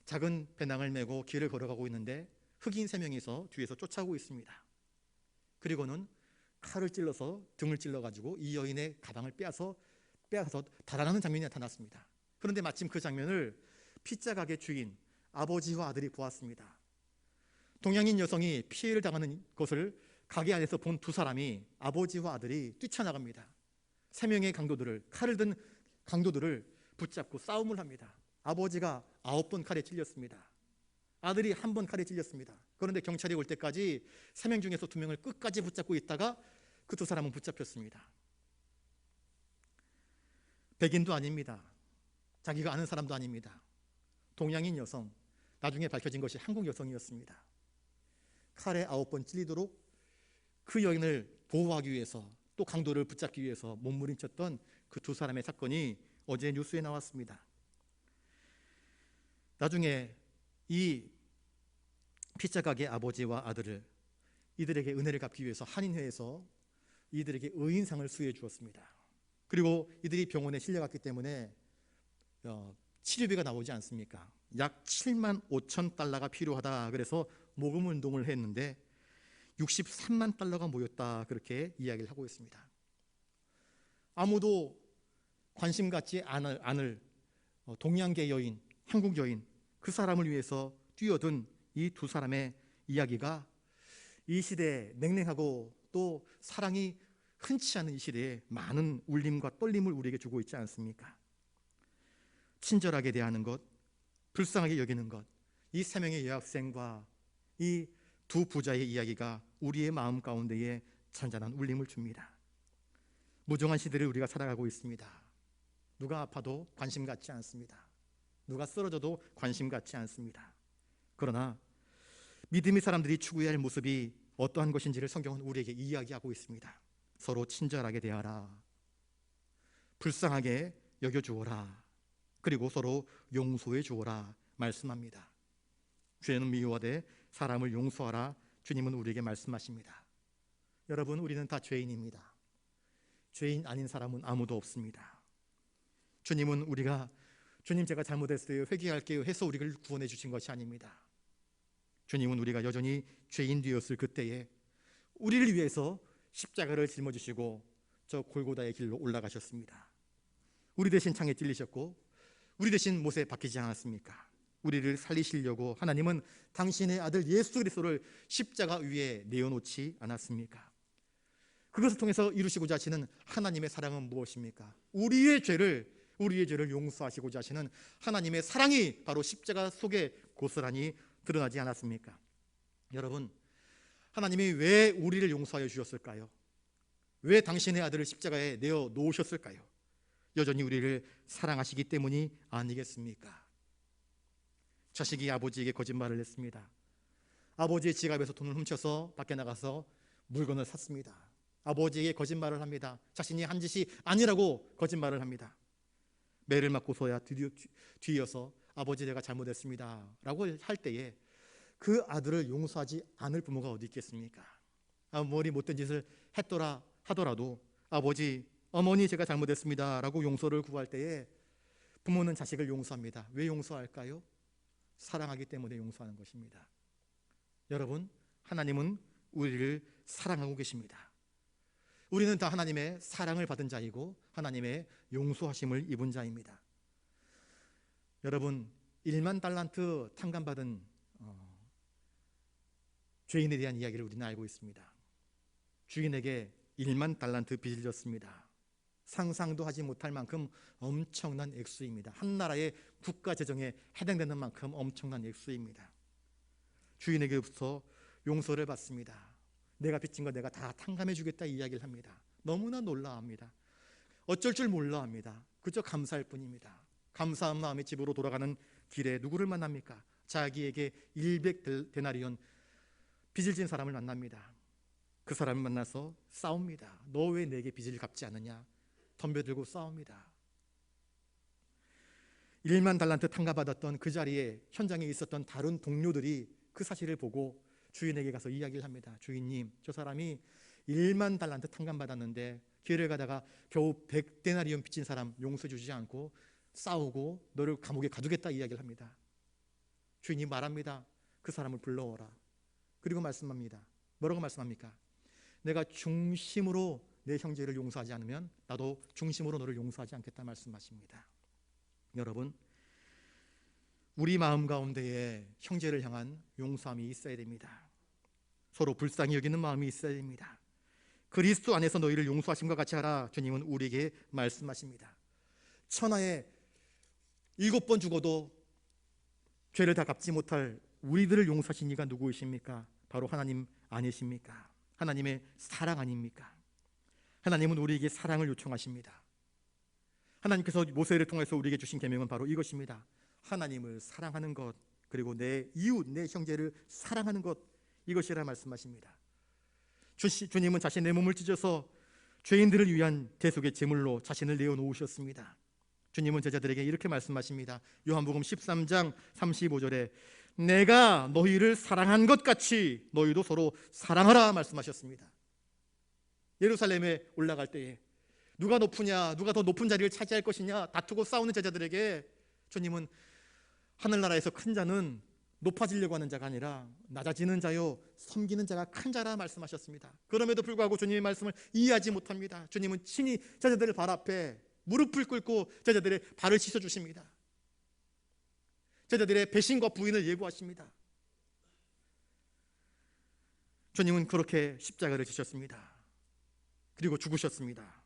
Speaker 1: 작은 배낭을 메고 길을 걸어가고 있는데 흑인 3명이서 뒤에서 쫓아오고 있습니다. 그리고는 칼을 찔러서 등을 찔러가지고 이 여인의 가방을 빼앗아서 달아나는 장면이 나타났습니다. 그런데 마침 그 장면을 피자 가게 주인 아버지와 아들이 보았습니다. 동양인 여성이 피해를 당하는 것을 가게 안에서 본 2사람이 아버지와 아들이 뛰쳐나갑니다. 3명의 강도들을 칼을 든 강도들을 붙잡고 싸움을 합니다. 아버지가 9번 칼에 찔렸습니다. 아들이 1번 칼에 찔렸습니다. 그런데 경찰이 올 때까지 3명 중에서 2명을 끝까지 붙잡고 있다가 그 2사람은 붙잡혔습니다. 백인도 아닙니다. 자기가 아는 사람도 아닙니다. 동양인 여성, 나중에 밝혀진 것이 한국 여성이었습니다. 칼에 9번 찔리도록 그 여인을 보호하기 위해서 또 강도를 붙잡기 위해서 몸부림쳤던 그 2사람의 사건이 어제 뉴스에 나왔습니다. 나중에 이 피자 가게 아버지와 아들을 이들에게 은혜를 갚기 위해서 한인회에서 이들에게 의인상을 수여해 주었습니다. 그리고 이들이 병원에 실려갔기 때문에 치료비가 나오지 않습니까? 약 7만 5천 달러가 필요하다. 그래서 모금 운동을 했는데 63만 달러가 모였다. 그렇게 이야기를 하고 있습니다. 아무도 관심 갖지 않을 동양계 여인, 한국 여인, 그 사람을 위해서 뛰어든 이 2사람의 이야기가 이 시대에 냉랭하고 또 사랑이 흔치 않은 이 시대에 많은 울림과 떨림을 우리에게 주고 있지 않습니까? 친절하게 대하는 것, 불쌍하게 여기는 것, 이 3명의 여학생과 이 2 부자의 이야기가 우리의 마음 가운데에 잔잔한 울림을 줍니다. 무정한 시대를 우리가 살아가고 있습니다. 누가 아파도 관심 갖지 않습니다. 누가 쓰러져도 관심 갖지 않습니다. 그러나 믿음의 사람들이 추구해야 할 모습이 어떠한 것인지를 성경은 우리에게 이야기하고 있습니다. 서로 친절하게 대하라. 불쌍하게 여겨주어라. 그리고 서로 용서해 주어라 말씀합니다. 죄는 미워하되 사람을 용서하라. 주님은 우리에게 말씀하십니다. 여러분, 우리는 다 죄인입니다. 죄인 아닌 사람은 아무도 없습니다. 주님은 주님 제가 잘못했어요, 회개할게요 해서 우리를 구원해 주신 것이 아닙니다. 주님은 우리가 여전히 죄인 되었을 그때에 우리를 위해서 십자가를 짊어지시고 저 골고다의 길로 올라가셨습니다. 우리 대신 창에 찔리셨고 우리 대신 못에 박히지 않았습니까? 우리를 살리시려고 하나님은 당신의 아들 예수 그리스도를 십자가 위에 내어놓지 않았습니까? 그것을 통해서 이루시고자 하시는 하나님의 사랑은 무엇입니까? 우리의 죄를 용서하시고자 하시는 하나님의 사랑이 바로 십자가 속에 고스란히 드러나지 않았습니까? 여러분, 하나님이 왜 우리를 용서하여 주셨을까요? 왜 당신의 아들을 십자가에 내어 놓으셨을까요? 여전히 우리를 사랑하시기 때문이 아니겠습니까? 자식이 아버지에게 거짓말을 했습니다. 아버지의 지갑에서 돈을 훔쳐서 밖에 나가서 물건을 샀습니다. 아버지에게 거짓말을 합니다. 자신이 한 짓이 아니라고 거짓말을 합니다. 매를 맞고서야 뒤이어서 아버지 내가 잘못했습니다 라고 할 때에 그 아들을 용서하지 않을 부모가 어디 있겠습니까? 아무리 못된 짓을 했더라 하더라도 아버지, 어머니 제가 잘못했습니다 라고 용서를 구할 때에 부모는 자식을 용서합니다. 왜 용서할까요? 사랑하기 때문에 용서하는 것입니다. 여러분, 하나님은 우리를 사랑하고 계십니다. 우리는 다 하나님의 사랑을 받은 자이고 하나님의 용서하심을 입은 자입니다. 여러분, 1만 달란트 탕감받은 죄인에 대한 이야기를 우리는 알고 있습니다. 주인에게 1만 달란트 빚을 졌습니다. 상상도 하지 못할 만큼 엄청난 액수입니다. 한 나라의 국가 재정에 해당되는 만큼 엄청난 액수입니다. 주인에게부터 용서를 받습니다. 내가 빚진 거 내가 다 탕감해 주겠다 이야기를 합니다. 너무나 놀라합니다. 어쩔 줄 몰라 합니다. 그저 감사할 뿐입니다. 감사한 마음에 집으로 돌아가는 길에 누구를 만납니까? 자기에게 100데나리온 빚을 진 사람을 만납니다. 그 사람을 만나서 싸웁니다. 너 왜 내게 빚을 갚지 않느냐? 덤벼들고 싸웁니다. 1만 달란트 탕감받았던 그 자리에 현장에 있었던 다른 동료들이 그 사실을 보고 주인에게 가서 이야기를 합니다. 주인님, 저 사람이 1만 달란트 탕감받았는데 길을 가다가 겨우 100데나리온 빚진 사람 용서해 주지 않고 싸우고 너를 감옥에 가두겠다 이야기를 합니다. 주인이 말합니다. 그 사람을 불러오라. 그리고 말씀합니다. 뭐라고 말씀합니까? 내가 중심으로 내 형제를 용서하지 않으면 나도 중심으로 너를 용서하지 않겠다 말씀하십니다. 여러분, 우리 마음 가운데에 형제를 향한 용서함이 있어야 됩니다. 서로 불쌍히 여기는 마음이 있어야 됩니다. 그리스도 안에서 너희를 용서하심과 같이 하라. 주님은 우리에게 말씀하십니다. 천하에 7번 죽어도 죄를 다 갚지 못할 우리들을 용서하신 이가 누구이십니까? 바로 하나님 아니십니까? 하나님의 사랑 아닙니까? 하나님은 우리에게 사랑을 요청하십니다. 하나님께서 모세를 통해서 우리에게 주신 계명은 바로 이것입니다. 하나님을 사랑하는 것, 그리고 내 이웃, 내 형제를 사랑하는 것, 이것이라 말씀하십니다. 주님은 자신의 몸을 찢어서 죄인들을 위한 대속의 제물로 자신을 내어놓으셨습니다. 주님은 제자들에게 이렇게 말씀하십니다. 요한복음 13장 35절에 내가 너희를 사랑한 것 같이 너희도 서로 사랑하라 말씀하셨습니다. 예루살렘에 올라갈 때에 누가 높으냐, 누가 더 높은 자리를 차지할 것이냐 다투고 싸우는 제자들에게 주님은 하늘나라에서 큰 자는 높아지려고 하는 자가 아니라 낮아지는 자요 섬기는 자가 큰 자라 말씀하셨습니다. 그럼에도 불구하고 주님의 말씀을 이해하지 못합니다. 주님은 친히 제자들의 발 앞에 무릎을 꿇고 제자들의 발을 씻어주십니다. 제자들의 배신과 부인을 예고하십니다. 주님은 그렇게 십자가를 지셨습니다. 그리고 죽으셨습니다.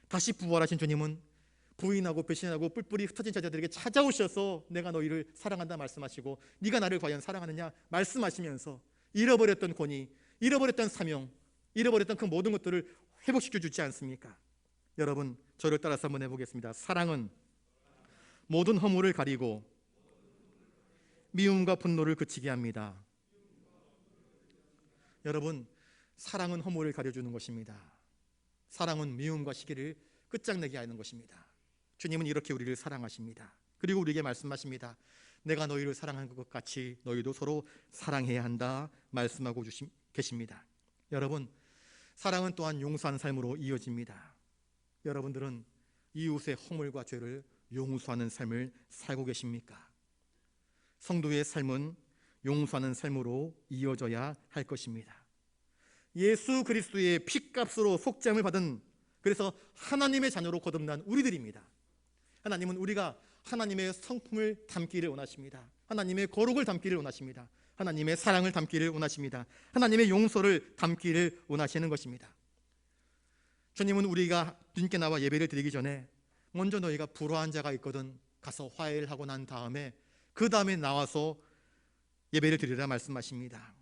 Speaker 1: 다시 부활하신 주님은 부인하고 배신하고 뿔뿔이 흩어진 제자들에게 찾아오셔서 내가 너희를 사랑한다 말씀하시고 네가 나를 과연 사랑하느냐 말씀하시면서 잃어버렸던 권위, 잃어버렸던 사명, 잃어버렸던 그 모든 것들을 회복시켜 주지 않습니까? 여러분, 저를 따라서 한번 해보겠습니다. 사랑은 모든 허물을 가리고 미움과 분노를 그치게 합니다. 여러분, 사랑은 허물을 가려주는 것입니다. 사랑은 미움과 시기를 끝장내게 하는 것입니다. 주님은 이렇게 우리를 사랑하십니다. 그리고 우리에게 말씀하십니다. 내가 너희를 사랑한 것 같이 너희도 서로 사랑해야 한다 말씀하고 계십니다. 여러분, 사랑은 또한 용서하는 삶으로 이어집니다. 여러분들은 이웃의 허물과 죄를 용서하는 삶을 살고 계십니까? 성도의 삶은 용서하는 삶으로 이어져야 할 것입니다. 예수 그리스도의 피값으로 속죄함을 받은, 그래서 하나님의 자녀로 거듭난 우리들입니다. 하나님은 우리가 하나님의 성품을 담기를 원하십니다. 하나님의 거룩을 담기를 원하십니다. 하나님의 사랑을 담기를 원하십니다. 하나님의 용서를 담기를 원하시는 것입니다. 주님은 우리가 주님께 나와 예배를 드리기 전에 먼저 너희가 불화한 자가 있거든 가서 화해를 하고 난 다음에 그 다음에 나와서 예배를 드리라 말씀하십니다.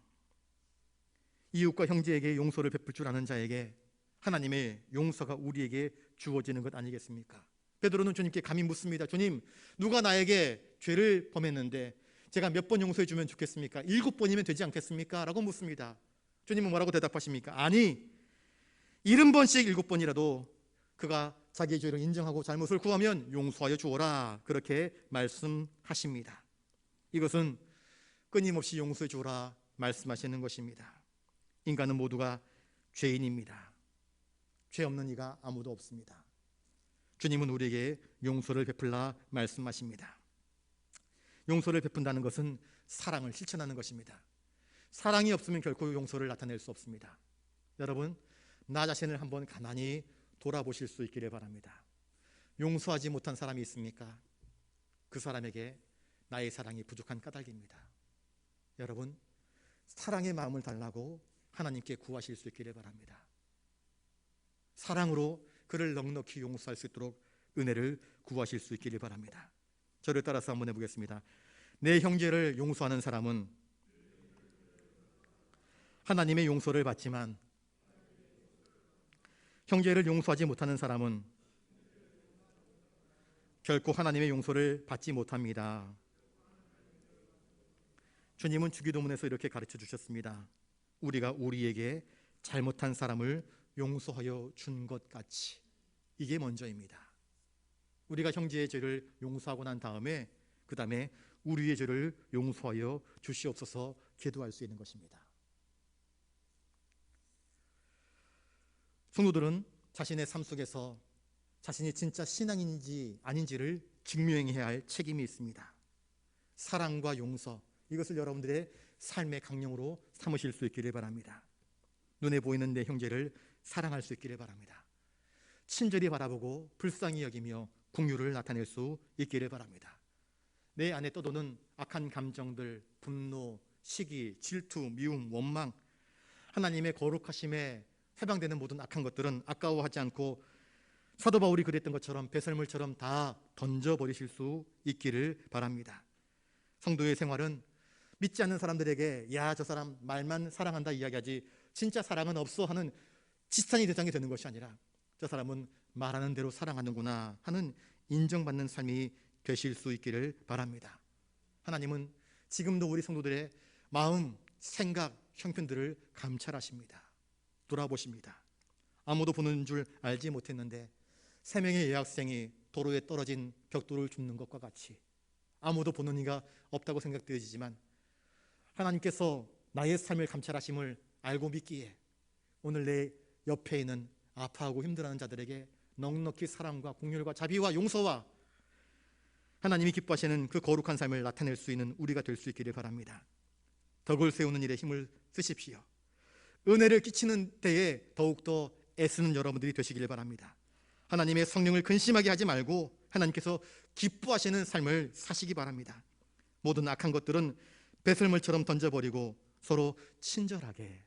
Speaker 1: 이웃과 형제에게 용서를 베풀 줄 아는 자에게 하나님의 용서가 우리에게 주어지는 것 아니겠습니까? 베드로는 주님께 감히 묻습니다. 주님, 누가 나에게 죄를 범했는데 제가 몇 번 용서해 주면 좋겠습니까? 7번이면 되지 않겠습니까? 라고 묻습니다. 주님은 뭐라고 대답하십니까? 아니, 70번씩 7번이라도 그가 자기의 죄를 인정하고 잘못을 구하면 용서하여 주어라, 그렇게 말씀하십니다. 이것은 끊임없이 용서해 주어라 말씀하시는 것입니다. 인간은 모두가 죄인입니다. 죄 없는 이가 아무도 없습니다. 주님은 우리에게 용서를 베풀라 말씀하십니다. 용서를 베푼다는 것은 사랑을 실천하는 것입니다. 사랑이 없으면 결코 용서를 나타낼 수 없습니다. 여러분, 나 자신을 한번 가만히 돌아보실 수 있기를 바랍니다. 용서하지 못한 사람이 있습니까? 그 사람에게 나의 사랑이 부족한 까닭입니다. 여러분, 사랑의 마음을 달라고 하나님께 구하실 수 있기를 바랍니다. 사랑으로 그를 넉넉히 용서할 수 있도록 은혜를 구하실 수 있기를 바랍니다. 저를 따라서 한번 해보겠습니다. 내 형제를 용서하는 사람은 하나님의 용서를 받지만 형제를 용서하지 못하는 사람은 결코 하나님의 용서를 받지 못합니다. 주님은 주기도문에서 이렇게 가르쳐 주셨습니다. 우리가 우리에게 잘못한 사람을 용서하여 준 것 같이, 이게 먼저입니다. 우리가 형제의 죄를 용서하고 난 다음에 그 다음에 우리의 죄를 용서하여 주시옵소서 기도할 수 있는 것입니다. 성도들은 자신의 삶 속에서 자신이 진짜 신앙인지 아닌지를 증명해야 할 책임이 있습니다. 사랑과 용서, 이것을 여러분들의 삶의 강령으로 삼으실 수 있기를 바랍니다. 눈에 보이는 내 형제를 사랑할 수 있기를 바랍니다. 친절히 바라보고 불쌍히 여기며 긍휼을 나타낼 수 있기를 바랍니다. 내 안에 떠도는 악한 감정들, 분노, 시기, 질투, 미움, 원망, 하나님의 거룩하심에 해방되는 모든 악한 것들은 아까워하지 않고 사도 바울이 그랬던 것처럼 배설물처럼 다 던져버리실 수 있기를 바랍니다. 성도의 생활은 믿지 않는 사람들에게 야, 저 사람 말만 사랑한다 이야기하지 진짜 사랑은 없어 하는 지탄의 대상이 되는 것이 아니라 저 사람은 말하는 대로 사랑하는구나 하는 인정받는 삶이 되실 수 있기를 바랍니다. 하나님은 지금도 우리 성도들의 마음, 생각, 형편들을 감찰하십니다. 돌아보십니다. 아무도 보는 줄 알지 못했는데 3명의 여학생이 도로에 떨어진 벽돌을 줍는 것과 같이 아무도 보는 이가 없다고 생각되어지지만 하나님께서 나의 삶을 감찰하심을 알고 믿기에 오늘 내 옆에 있는 아파하고 힘들어하는 자들에게 넉넉히 사랑과 긍휼과 자비와 용서와 하나님이 기뻐하시는 그 거룩한 삶을 나타낼 수 있는 우리가 될 수 있기를 바랍니다. 덕을 세우는 일에 힘을 쓰십시오. 은혜를 끼치는 때에 더욱더 애쓰는 여러분들이 되시기를 바랍니다. 하나님의 성령을 근심하게 하지 말고 하나님께서 기뻐하시는 삶을 사시기 바랍니다. 모든 악한 것들은 배설물처럼 던져버리고 서로 친절하게,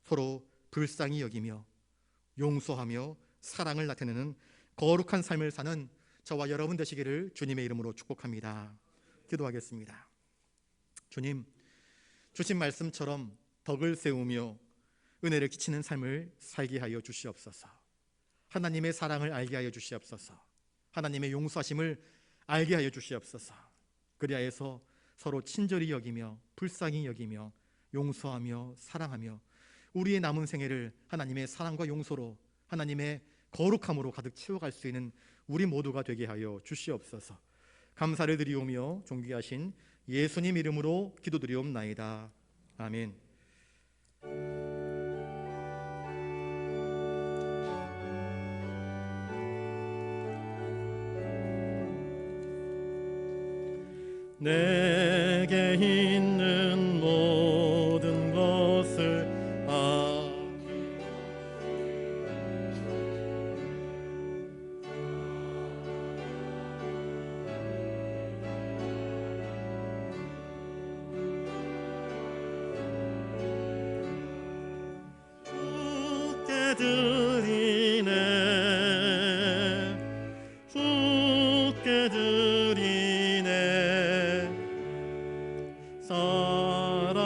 Speaker 1: 서로 불쌍히 여기며 용서하며 사랑을 나타내는 거룩한 삶을 사는 저와 여러분 되시기를 주님의 이름으로 축복합니다. 기도하겠습니다. 주님, 주신 말씀처럼 덕을 세우며 은혜를 끼치는 삶을 살게 하여 주시옵소서. 하나님의 사랑을 알게 하여 주시옵소서. 하나님의 용서하심을 알게 하여 주시옵소서. 그리하여서 서로 친절히 여기며 불쌍히 여기며 용서하며 사랑하며 우리의 남은 생애를 하나님의 사랑과 용서로, 하나님의 거룩함으로 가득 채워갈 수 있는 우리 모두가 되게 하여 주시옵소서. 감사를 드리오며 존귀하신 예수님 이름으로 기도드리옵나이다. 아멘. 내게 있는 모든 것을 주께 드리네, 주께 드리네.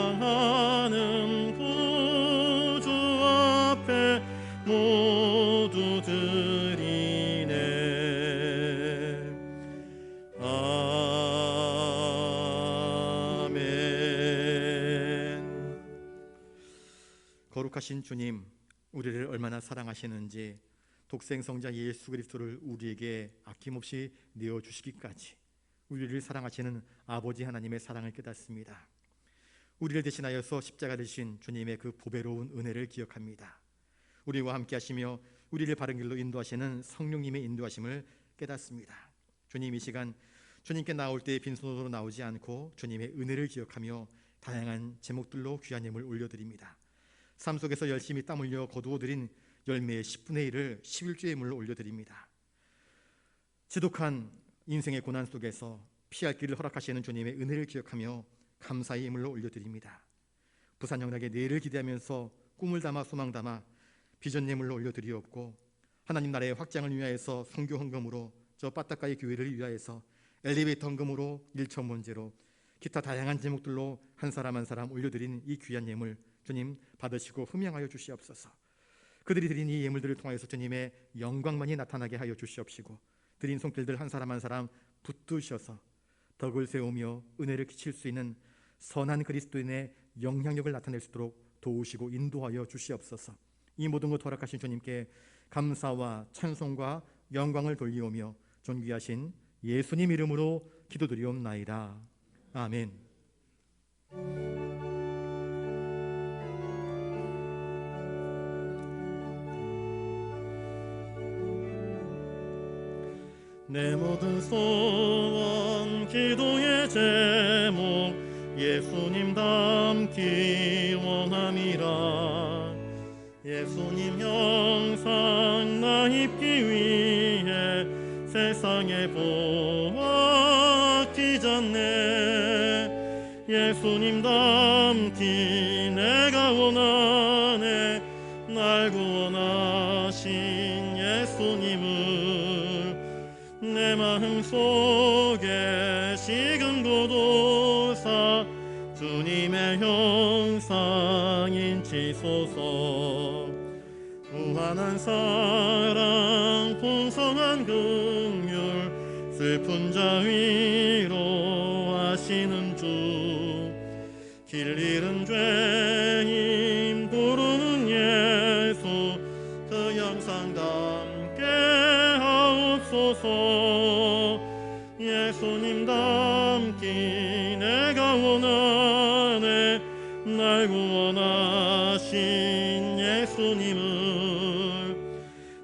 Speaker 1: 사랑하는 구주 앞에 모두 드리네. 아멘. 거룩하신 주님, 우리를 얼마나 사랑하시는지 독생성자 예수 그리스도를 우리에게 아낌없이 내어주시기까지 우리를 사랑하시는 아버지 하나님의 사랑을 깨닫습니다. 우리를 대신하여서 십자가를 지신 주님의 그 보배로운 은혜를 기억합니다. 우리와 함께 하시며 우리를 바른 길로 인도하시는 성령님의 인도하심을 깨닫습니다. 주님, 이 시간 주님께 나올 때 빈손으로 나오지 않고 주님의 은혜를 기억하며 다양한 제목들로 귀한 예물 올려드립니다. 삶 속에서 열심히 땀 흘려 거두어들인 열매의 10분의 1을 11주의 예물로 올려드립니다. 지독한 인생의 고난 속에서 피할 길을 허락하시는 주님의 은혜를 기억하며 감사의 예물로 올려드립니다. 부산영락의 내일을 기대하면서 꿈을 담아 소망 담아 비전 예물로 올려드리옵고, 하나님 나라의 확장을 위하여서 선교 헌금으로, 저 빠따가의 교회를 위하여서 엘리베이터 헌금으로, 일천문제로, 기타 다양한 제목들로 한 사람 한 사람 올려드린 이 귀한 예물 주님 받으시고 흠양하여 주시옵소서. 그들이 드린 이 예물들을 통하여서 주님의 영광만이 나타나게 하여 주시옵시고, 드린 손길들 한 사람 한 사람 붙드셔서 덕을 세우며 은혜를 끼칠 수 있는 선한 그리스도인의 영향력을 나타낼 수 있도록 도우시고 인도하여 주시옵소서. 이 모든 것 허락하신 주님께 감사와 찬송과 영광을 돌리오며 존귀하신 예수님 이름으로 기도드리옵나이다. 아멘. 내 모든 소원 기도의 제목 예수님 닮기 원함이라. 예수님 형상 나 입기 위해 세상에 보아 아끼잖네. 예수님 닮기 내가 원하네. 날 구원하신 예수님을 내 마음 속에 지금도 사 주님의 형상 인치소서. 무한한 사랑 풍성한 긍휼 슬픈 자 위로 하시는 주. 길 잃은 죄인 부르는 예수 그 형상 담게 하옵소서. 예수님 닮기 내가 원하네. 날 구원하신 예수님을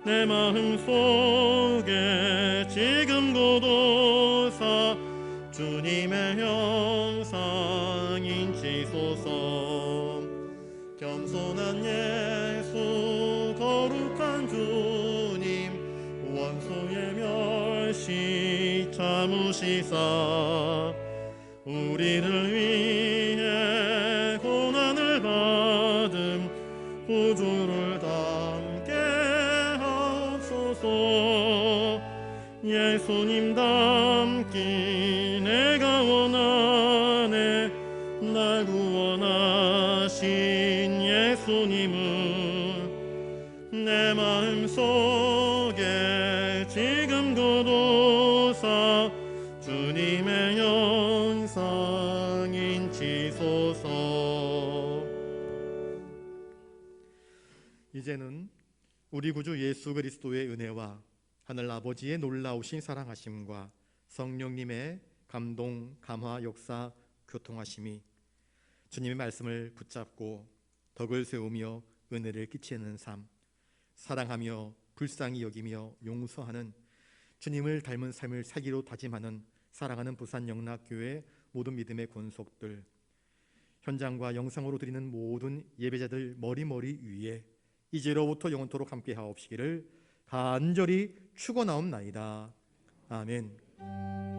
Speaker 1: 내 마음 속에 지금 고도사 주님의 형상 인치소서. 겸손한 예수 거룩한 주님 원수의 멸시 참으시사 우리를 위해 고난을 받음 구주를 담게 하옵소서. 예수님 닮기 내가 원하네. 날 구원하신 예수님을 내 마음속 묵상인치소서. 이제는 우리 구주 예수 그리스도의 은혜와 하늘 아버지의 놀라우신 사랑하심과 성령님의 감동, 감화, 역사, 교통하심이 주님의 말씀을 붙잡고 덕을 세우며 은혜를 끼치는 삶, 사랑하며 불쌍히 여기며 용서하는 주님을 닮은 삶을 살기로 다짐하는 사랑하는 부산 영락교회 모든 믿음의 권속들, 현장과 영상으로 드리는 모든 예배자들 머리머리 위에 이제로부터 영원토록 함께 하옵시기를 간절히 축원하옵나이다. 아멘.